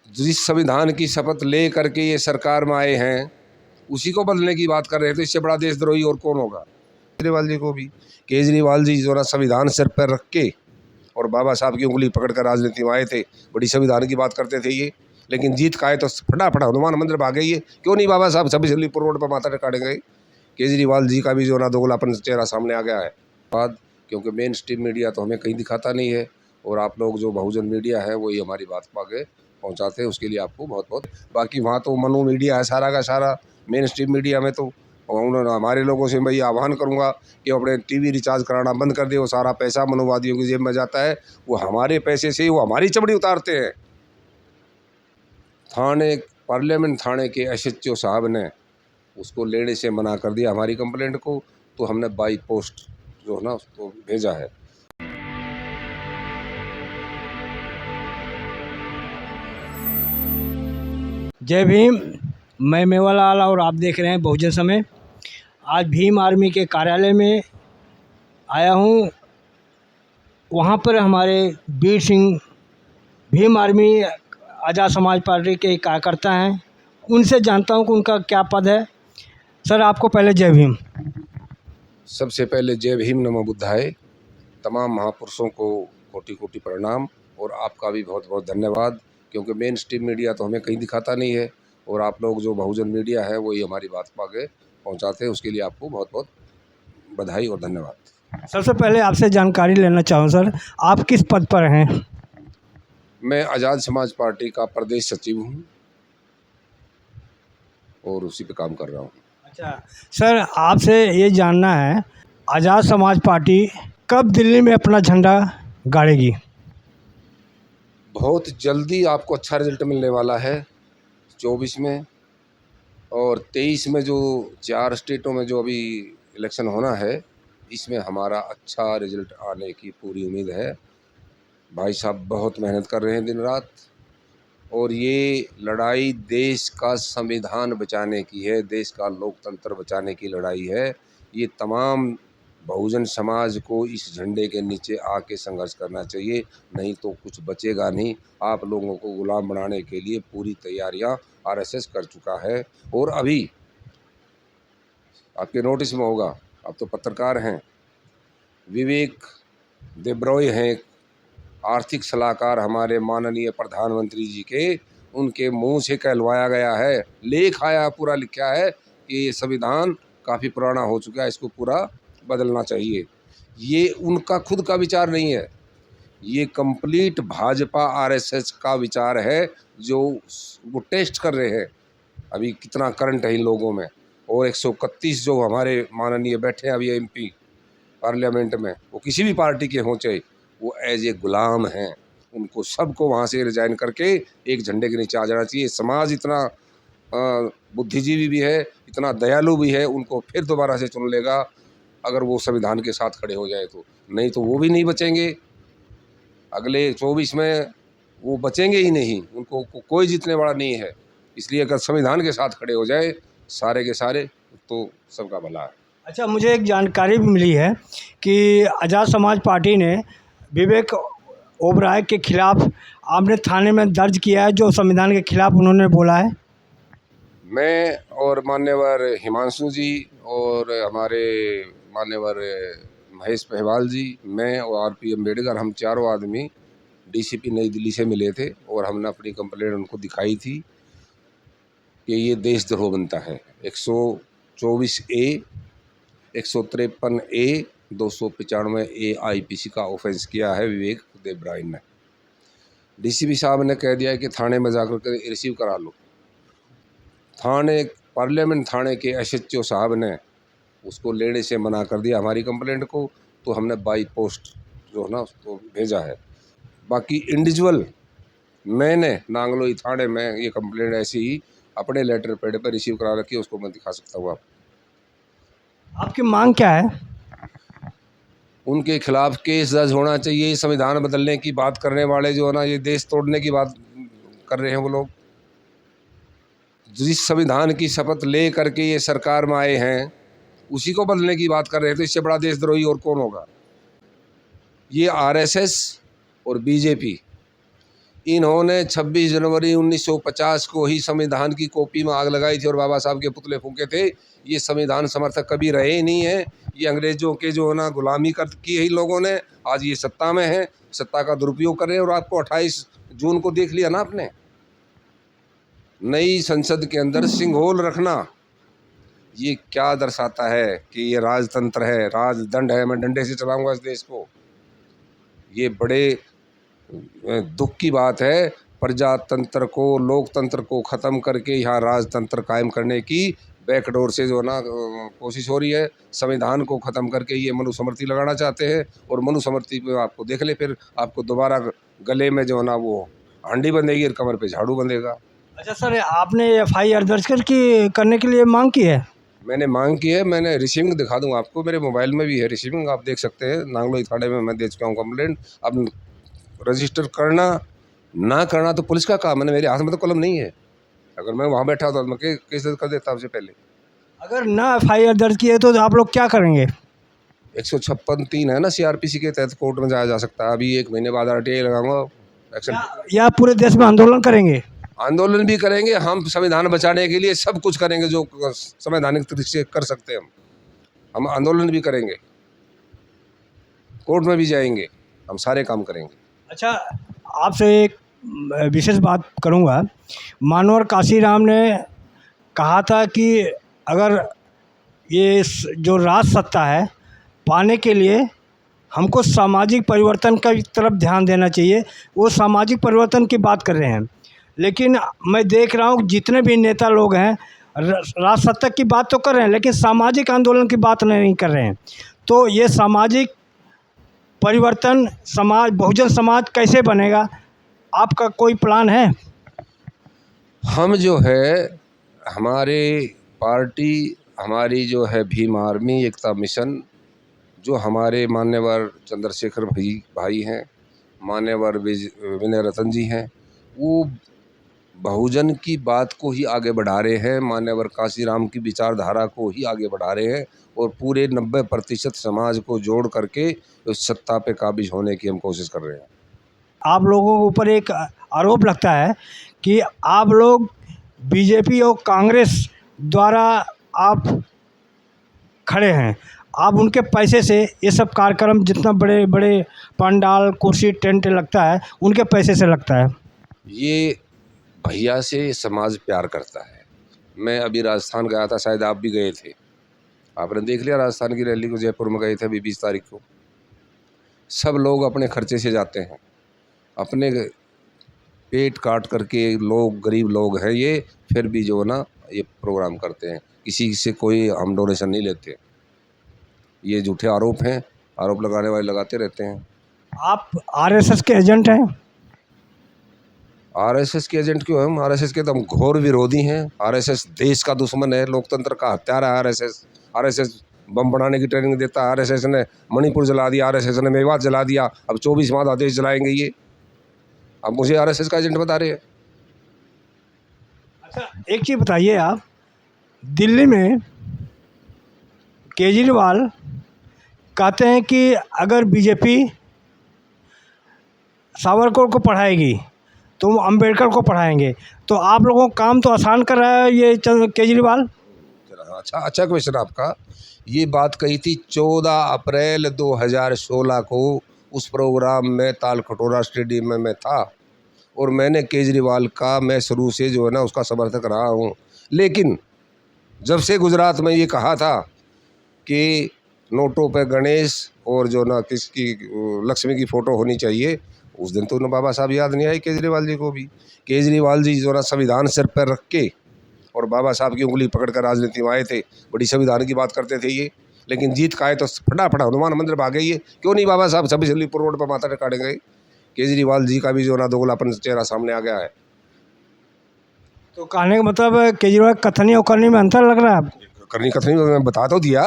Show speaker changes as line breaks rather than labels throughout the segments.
जिस संविधान की शपथ ले करके ये सरकार में आए हैं उसी को बदलने की बात कर रहे हैं, तो इससे बड़ा देशद्रोही और कौन होगा। केजरीवाल जी को भी, केजरीवाल जी जो ना संविधान सिर पर रख के और बाबा साहब की उंगली पकड़ कर राजनीति में आए थे, बड़ी संविधान की बात करते थे ये, लेकिन जीत का आए तो फटाफट हनुमान मंदिर भागे। ये क्यों नहीं बाबा साहब 26 रोड पर माथा टिकाने गए। केजरीवाल जी का भी जो ना दोगलापन चेहरा सामने आ गया है बाद, क्योंकि मेन स्ट्रीम मीडिया तो हमें कहीं दिखाता नहीं है, और आप लोग जो बहुजन मीडिया है वही हमारी बात को आगे पहुँचाते हैं, उसके लिए आपको बहुत बहुत। बाकी वहाँ तो मनु मीडिया है सारा का सारा, मेन स्ट्रीम मीडिया में तो उन्होंने हमारे लोगों से मैं ये आह्वान करूँगा कि अपने टीवी रिचार्ज कराना बंद कर दे। वो सारा पैसा मनुवादियों की जेब में जाता है, वो हमारे पैसे से ही वो हमारी चमड़ी उतारते हैं। थाने पार्लियामेंट थाने के एसएचओ साहब ने उसको लेने से मना कर दिया हमारी कंप्लेंट को, तो हमने बाई पोस्ट जो है ना उसको भेजा है।
जय भीम। मैं मेवालाल और आप देख रहे हैं बहुजन समय। आज भीम आर्मी के कार्यालय में आया हूँ। वहाँ पर हमारे वीर सिंह भीम आर्मी आज़ाद समाज पार्टी के कार्यकर्ता हैं, उनसे जानता हूँ कि उनका क्या पद है। सर आपको पहले जय भीम।
सबसे पहले जय भीम नमो बुद्धाय। तमाम महापुरुषों को कोटि कोटि प्रणाम, और आपका भी बहुत बहुत धन्यवाद, क्योंकि मेन स्ट्रीम मीडिया तो हमें कहीं दिखाता नहीं है, और आप लोग जो बहुजन मीडिया है वही हमारी बात को आगे पहुँचाते हैं, उसके लिए आपको बहुत बहुत बधाई और धन्यवाद।
सबसे पहले आपसे जानकारी लेना चाहूँ सर, आप किस पद पर हैं?
मैं आज़ाद समाज पार्टी का प्रदेश सचिव हूँ और उसी पे काम कर रहा हूँ।
अच्छा सर, आपसे ये जानना है, आज़ाद समाज पार्टी कब दिल्ली में अपना झंडा गाड़ेगी?
बहुत जल्दी आपको अच्छा रिजल्ट मिलने वाला है 24 में, और 23 में जो 4 स्टेटों में जो अभी इलेक्शन होना है, इसमें हमारा अच्छा रिजल्ट आने की पूरी उम्मीद है। भाई साहब बहुत मेहनत कर रहे हैं दिन रात, और ये लड़ाई देश का संविधान बचाने की है, देश का लोकतंत्र बचाने की लड़ाई है। ये तमाम बहुजन समाज को इस झंडे के नीचे आके संघर्ष करना चाहिए, नहीं तो कुछ बचेगा नहीं। आप लोगों को गुलाम बनाने के लिए पूरी तैयारियां आरएसएस कर चुका है, और अभी आपके नोटिस में होगा, आप तो पत्रकार हैं, विवेक देब्रॉय हैं आर्थिक सलाहकार हमारे माननीय प्रधानमंत्री जी के, उनके मुंह से कहलवाया गया है, लेख आया पूरा लिखा है कि ये संविधान काफ़ी पुराना हो चुका है, इसको पूरा बदलना चाहिए। ये उनका खुद का विचार नहीं है, ये कंप्लीट भाजपा आरएसएस का विचार है, जो वो टेस्ट कर रहे हैं अभी कितना करंट है इन लोगों में। और 131 जो हमारे माननीय बैठे हैं अभी एमपी पार्लियामेंट में, वो किसी भी पार्टी के हों चाहे, वो एज ए गुलाम हैं। उनको सबको वहाँ से रिजाइन करके एक झंडे के नीचे आ जाना चाहिए। समाज इतना बुद्धिजीवी भी है, इतना दयालु भी है, उनको फिर दोबारा से चुन लेगा अगर वो संविधान के साथ खड़े हो जाए तो, नहीं तो वो भी नहीं बचेंगे। अगले 24 में वो बचेंगे ही नहीं, उनको कोई जीतने वाला नहीं है। इसलिए अगर संविधान के साथ खड़े हो जाए सारे के सारे, तो सबका भला है।
अच्छा, मुझे एक जानकारी भी मिली है कि आज़ाद समाज पार्टी ने विवेक ओबराय के खिलाफ आपने थाने में दर्ज किया है, जो संविधान के खिलाफ उन्होंने बोला है।
मैं और मान्यवर हिमांशु जी और हमारे मान्यवर महेश पहवाल जी, मैं और आरपी अम्बेडकर, हम चारों आदमी डीसीपी नई दिल्ली से मिले थे, और हमने अपनी कंप्लेंट उनको दिखाई थी कि ये देशद्रोह बनता है। 124A, 153A, 295A IPC का ऑफेंस किया है विवेक देब्रॉय ने। डीसीपी साहब ने कह दिया है कि थाने में जाकर के रिसीव करा लो। थाने पार्लियामेंट थाने के एसएचओ साहब ने उसको लेने से मना कर दिया हमारी कंप्लेंट को, तो हमने बाई पोस्ट जो है ना उसको भेजा है। बाकी इंडिविजुअल मैंने नांगलोई थाने में ये कंप्लेंट ऐसी ही अपने लेटर पैड पर रिसीव करा रखी है, उसको मैं दिखा सकता हूँ
आपकी मांग क्या है?
उनके खिलाफ केस दर्ज होना चाहिए। संविधान बदलने की बात करने वाले जो है ना, ये देश तोड़ने की बात कर रहे हैं वो लोग। जिस संविधान की शपथ ले करके ये सरकार में आए हैं उसी को बदलने की बात कर रहे हैं, तो इससे बड़ा देशद्रोही और कौन होगा। ये आरएसएस और बीजेपी इन्होंने 26 जनवरी 1950 को ही संविधान की कॉपी में आग लगाई थी और बाबा साहब के पुतले फूके थे। ये संविधान समर्थक कभी रहे ही नहीं है। ये अंग्रेजों के जो है ना गुलामी कर की है लोगों ने, आज ये सत्ता में है, सत्ता का दुरुपयोग कर रहे हैं। और आपको 28 जून को देख लिया ना आपने, नई संसद के अंदर सिंघोल रखना, ये क्या दर्शाता है कि ये राजतंत्र है, राजदंड है, मैं डंडे से चलाऊंगा इस देश को। ये बड़े दुख की बात है। प्रजातंत्र को, लोकतंत्र को ख़त्म करके यहाँ राजतंत्र कायम करने की बैकडोर से जो ना कोशिश हो रही है। संविधान को ख़त्म करके ये मनुस्मृति लगाना चाहते हैं और मनुस्मृति पे आपको देख ले, फिर आपको दोबारा गले में जो ना वो हांडी बंधेगी और कमर पे झाड़ू बंधेगा।
अच्छा सर, आपने FIR दर्ज करने के लिए मांग की है?
मैंने मांग की है, मैंने रिसीविंग दिखा दूंगा आपको, मेरे मोबाइल में भी है रिसीविंग, आप देख सकते हैं। नांगलोई थाने में मैं दे चुका हूँ कंप्लेंट। अब रजिस्टर करना ना करना तो पुलिस का काम है ना, मेरे हाथ में तो कलम नहीं है। अगर मैं वहाँ बैठा तो मैं केस कर देता आपसे पहले।
अगर ना FIR दर्ज की है तो आप लोग क्या करेंगे?
156(3) है ना CRPC के तहत कोर्ट में जाया जा सकता है। अभी 1 महीने बाद RTI लगाऊंगा एक्शन।
या पूरे देश में आंदोलन करेंगे?
आंदोलन भी करेंगे हम, संविधान बचाने के लिए सब कुछ करेंगे जो संवैधानिक तरीके से कर सकते हैं। हम आंदोलन भी करेंगे, कोर्ट में भी जाएंगे, हम सारे काम करेंगे।
अच्छा, आपसे एक विशेष बात करूंगा। मानवर काशीराम ने कहा था कि अगर ये जो राज सत्ता है पाने के लिए हमको सामाजिक परिवर्तन की तरफ ध्यान देना चाहिए। वो सामाजिक परिवर्तन की बात कर रहे हैं, लेकिन मैं देख रहा हूँ जितने भी नेता लोग हैं राज सत्ता की बात तो कर रहे हैं, लेकिन सामाजिक आंदोलन की बात नहीं कर रहे हैं। तो ये सामाजिक परिवर्तन समाज, बहुजन समाज कैसे बनेगा? आपका कोई प्लान है?
हम जो है, हमारे पार्टी, हमारी जो है भीम आर्मी एकता मिशन, जो हमारे मान्यवर चंद्रशेखर भाई हैं, मान्यवर विनय रतन जी हैं, वो बहुजन की बात को ही आगे बढ़ा रहे हैं, मान्यवर काशीराम की विचारधारा को ही आगे बढ़ा रहे हैं और पूरे 90% समाज को जोड़ करके उस सत्ता पे काबिज होने की हम कोशिश कर रहे हैं।
आप लोगों के ऊपर एक आरोप लगता है कि आप लोग बीजेपी और कांग्रेस द्वारा आप खड़े हैं, आप उनके पैसे से ये सब कार्यक्रम, जितना बड़े बड़े पंडाल, कुर्सी, टेंट लगता है, उनके पैसे से लगता है।
ये भैया से समाज प्यार करता है। मैं अभी राजस्थान गया था, शायद आप भी गए थे, आपने देख लिया राजस्थान की रैली को, जयपुर में गए थे अभी 20 तारीख को। सब लोग अपने खर्चे से जाते हैं, अपने पेट काट करके, लोग गरीब लोग हैं ये, फिर भी जो ना ये प्रोग्राम करते हैं, किसी से कोई हम डोनेशन नहीं लेते। ये झूठे आरोप हैं, आरोप लगाने वाले लगाते रहते हैं।
आप RSS के एजेंट हैं?
RSS के एजेंट क्यों? हम RSS के तो हम घोर विरोधी हैं। RSS देश का दुश्मन है, लोकतंत्र का हत्यारा है। RSS बम बनाने की ट्रेनिंग देता है। RSS ने मणिपुर जला दिया, RSS ने मेवात जला दिया, अब 24वां देश जलाएंगे ये। अब मुझे RSS का एजेंट बता रहे हैं।
अच्छा, एक चीज़ बताइए आप, दिल्ली में केजरीवाल कहते हैं कि अगर बीजेपी सावरकर को पढ़ाएगी तो वो अम्बेडकर को पढ़ाएंगे, तो आप लोगों का काम तो आसान कर रहा है ये केजरीवाल।
अच्छा क्वेश्चन आपका। ये बात कही थी 14 अप्रैल 2016 को, उस प्रोग्राम में तालकटोरा स्टेडियम में मैं था और मैंने केजरीवाल का, मैं शुरू से जो है ना उसका समर्थक रहा हूँ। लेकिन जब से गुजरात में ये कहा था कि नोटों पे गणेश और जो ना किसकी लक्ष्मी की फ़ोटो होनी चाहिए, उस दिन तो उन्हें बाबा साहब याद नहीं आई केजरीवाल जी को भी। केजरीवाल जी जो ना संविधान सिर पर रख के और बाबा साहब की उंगली पकड़ कर राजनीति में आए थे, बड़ी संविधान की बात करते थे ये। लेकिन जीत का आए तो फटाफट हनुमान मंदिर भागे ये। क्यों नहीं बाबा साहब 26 जल्दीपुर रोड पर माथा टिकाने गए? केजरीवाल जी का भी जो ना दोगलापन चेहरा सामने आ गया है।
तो कहने का मतलब केजरीवाल कथनी और करनी में अंतर लग रहा है आपको?
करनी कथनी मैं बता तो दिया,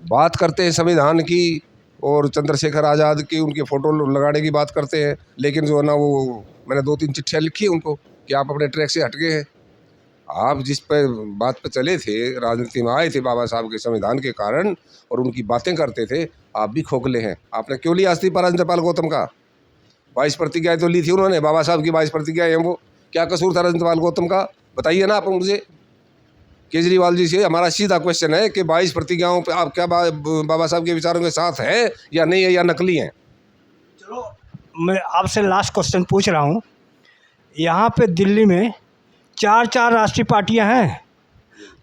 बात करते हैं संविधान की और चंद्रशेखर आज़ाद की, उनके फ़ोटो लगाने की बात करते हैं, लेकिन जो है ना वो मैंने 2-3 चिट्ठियाँ लिखी है उनको कि आप अपने ट्रैक से हट गए हैं। आप जिस पे बात पे चले थे, राजनीति में आए थे बाबा साहब के संविधान के कारण और उनकी बातें करते थे, आप भी खोखले हैं। आपने क्यों लिया इस्तीफा राजेंद्र पाल गौतम का? 22 प्रतिज्ञाएं तो ली थी उन्होंने, बाबा साहब की 22 प्रतिज्ञाएं हैं वो। क्या कसूर था रजनी पाल गौतम का, बताइए ना आप मुझे। केजरीवाल जी से हमारा सीधा क्वेश्चन है कि 22 प्रतिज्ञाओं पे आप क्या बाबा साहब के विचारों के साथ है या नहीं है, या नकली हैं?
चलो मैं आपसे लास्ट क्वेश्चन पूछ रहा हूँ। यहाँ पे दिल्ली में 4 राष्ट्रीय पार्टियाँ हैं,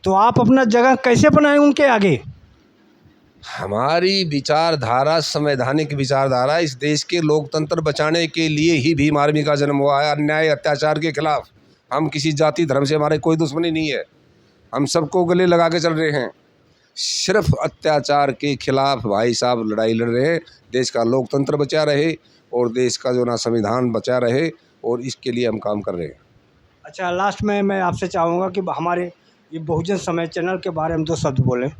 तो आप अपना जगह कैसे बनाएं उनके आगे?
हमारी विचारधारा संवैधानिक विचारधारा, इस देश के लोकतंत्र बचाने के लिए ही भीम आर्मी का जन्म हुआ है, अन्याय अत्याचार के खिलाफ। हम किसी जाति धर्म से हमारे कोई दुश्मनी नहीं है, हम सबको गले लगा के चल रहे हैं। सिर्फ अत्याचार के खिलाफ भाई साहब लड़ाई लड़ रहे हैं, देश का लोकतंत्र बचा रहे और देश का जो ना संविधान बचा रहे, और इसके लिए हम काम कर रहे हैं।
अच्छा, लास्ट में मैं आपसे चाहूँगा कि हमारे ये बहुजन समय चैनल के बारे में 2 शब्द बोलें।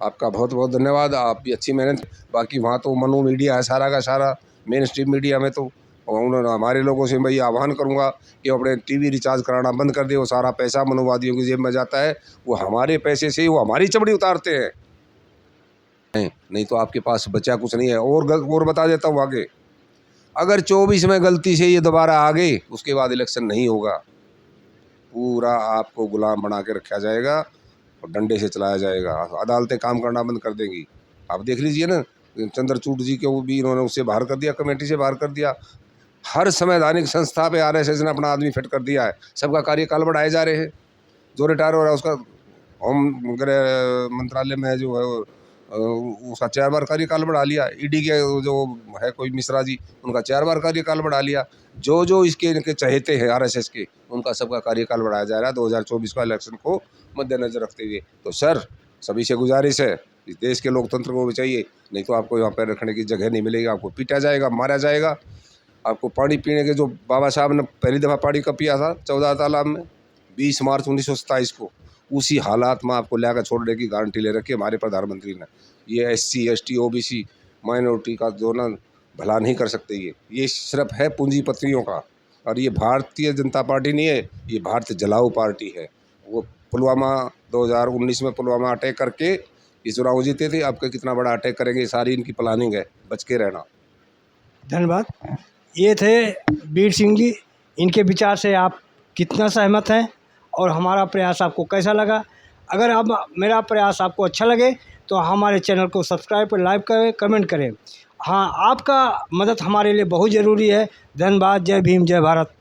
आपका बहुत बहुत धन्यवाद, आप भी अच्छी मेहनत। बाकी वहाँ तो मनु मीडिया है सारा का सारा, मेन स्ट्रीम मीडिया में तो उन्होंने हमारे लोगों से मैं आह्वान करूँगा कि अपने टीवी रिचार्ज कराना बंद कर दे। वो सारा पैसा मनुवादियों की जेब में जाता है, वो हमारे पैसे से ही वो हमारी चमड़ी उतारते हैं। नहीं तो आपके पास बचा कुछ नहीं है। और बता देता हूँ आगे, अगर 24 में गलती से ये दोबारा आ गए, उसके बाद इलेक्शन नहीं होगा, पूरा आपको गुलाम बना के रखा जाएगा और डंडे से चलाया जाएगा। अदालतें काम करना बंद कर देंगी। आप देख लीजिए ना, चंद्रचूड़ जी को भी इन्होंने उससे बाहर कर दिया, कमेटी से बाहर कर दिया। हर संवैधानिक संस्था पे RSS ने अपना आदमी फिट कर दिया है। सबका कार्यकाल बढ़ाए जा रहे हैं। जो रिटायर हो रहा है उसका होम गृह मंत्रालय में जो है उसका 4 बार कार्यकाल बढ़ा लिया। ED के जो है कोई मिश्रा जी, उनका 4 बार कार्यकाल बढ़ा लिया। जो इसके इनके चहेते हैं RSS के, उनका सबका कार्यकाल बढ़ाया जा रहा है 2024 का इलेक्शन को मद्देनजर रखते हुए। तो सर, सभी से गुजारिश है, इस देश के लोकतंत्र को बचाइए, नहीं तो आपको यहाँ पर रखने की जगह नहीं मिलेगी। आपको पीटा जाएगा, मारा जाएगा। आपको पानी पीने के, जो बाबा साहब ने पहली दफ़ा पानी कब पिया था 14 तालाब में 20 मार्च 1927 को, उसी हालात में आपको लाकर छोड़ने की गारंटी ले रखी है हमारे प्रधानमंत्री ने। ये SC ST OBC माइनॉरिटी का जो ना भला नहीं कर सकते। ये सिर्फ है पूंजीपतियों का, और ये भारतीय जनता पार्टी नहीं है, ये भारतीय जलाऊ पार्टी है। वो पुलवामा 2019 में पुलवामा अटैक करके ये चुनाव जीते थे। आपके कितना बड़ा अटैक करेंगे, सारी इनकी प्लानिंग है, बच के रहना।
धन्यवाद। ये थे वीर सिंह जी। इनके विचार से आप कितना सहमत हैं और हमारा प्रयास आपको कैसा लगा? अगर आप मेरा प्रयास आपको अच्छा लगे तो हमारे चैनल को सब्सक्राइब और लाइक करें, कमेंट करें। हाँ, आपका मदद हमारे लिए बहुत ज़रूरी है। धन्यवाद। जय भीम, जय भारत।